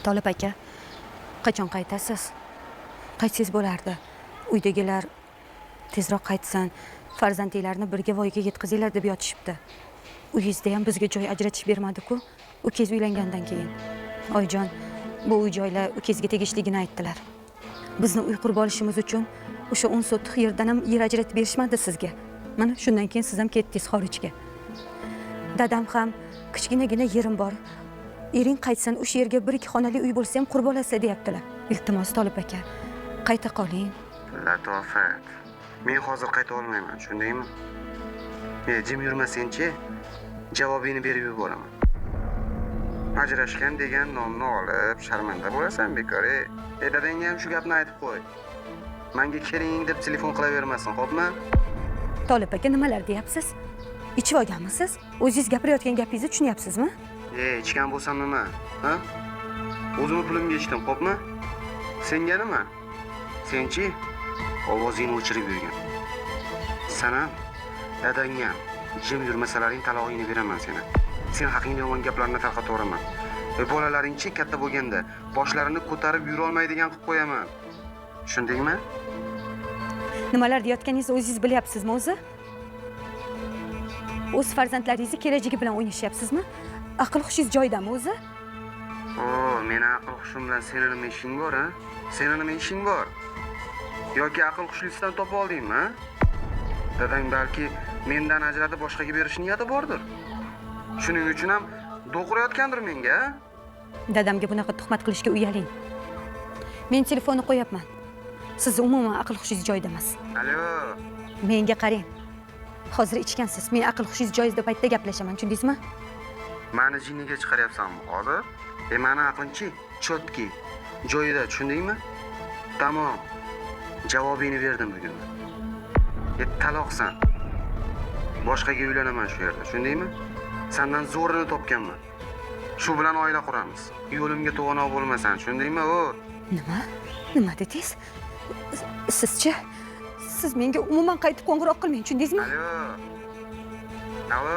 Tolib aka, qachon qaytasiz? Qaytsangiz bo'lardi. Uydagilar tezroq qaytsin, farzandinglarni birga voyaga yetkazinglar deb yotishibdi. Uyingizda ham bizga joy ajratib bermadi-ku, ukangiz uylangandan keyin. Oyijon, bu uy-joylar ukangizga tegishligini aytdilar. Bizni uy qurib olishimiz uchun o'sha 10 sotix yerdan ham yer ajratib berishmadi sizga. Mana shundan keyin siz ham ketdingiz xorijga. Dadam ham kichkinagina yerim bor. Ering qaytsin, o'sha yerga 1-2 xonali uy bo'lsa ham qurib olasiz deyaptilar. Iltimos Tolib aka, qayta qoling. Latofat. Men hozir qayta olmayman, tushundingmi? Jim yurmasang-chi, javobini berib yuboraman. Ajrashgan degan nomni olib, sharmanda bo'lasan bekor. Dadangga ham shu gapni aytib qo'y. Menga keling deb telefon qilavermasin, xo'pmi? Tolib aka, nimalar deyapsiz? Ichib olganmisiz? O'zingiz gapirayotgan gapingizni tushunyapsizmi? Ichgan bo'lsam nima? Ha? O'zimni pulimga ichdim, xo'pmi? Senga nima? Senchi ovozingni o'chirib yurgan. Sana dadangga jim yurmasalaring talog'ingni beraman seni. Sen haqingni yomon gaplarni tarqataveраman. Bolalaringchi katta bo'lganda boshlarini ko'tarib yura olmaydigan qilib qo'yaman. Tushundingmi? Nimalar deyotganingizni o'zingiz bilyapsizmi o'zi? O'z farzandlaringizni kelajagi bilan o'ynashyapsizmi? Aql hushingiz joyidami o'zi? Meni aql hushim bilan sening nima ishing bor, ha? Sening nima ishing bor? Yoki aql hushingizdan topib oldingmi, ha? Dadang balki mendan ajratib boshqaga berish niyati bordir. Shuning uchun ham do'qirayotgandir menga, ha? Dadamga bunaqa tuhmat qilishga uyaling. Men telefonni qo'yapman. Siz umuman aql hushingiz joyida emas. Alo. Menga qarang. Hozir ichgansiz. Men aql hushingiz joyida paytda gaplashaman, tushundingizmi? Mani jinniga chiqaryapsanmi hozir? Mani aqlimchi, chotki, joyida, tushundingmi? Tamom. Javobingni berdim bugun. Taloqsan. Boshqaga uylanaman shu yerda, tushundingmi? Sendan zo'rini topganman. Shu bilan oila quramiz. Yo'limga to'g'anoq bo'lmasan, tushundingmi? Nima? Nima dedingiz? Sizchi? Siz menga umuman qaytib qo'ng'iroq qilmang, tushundingizmi? Alo.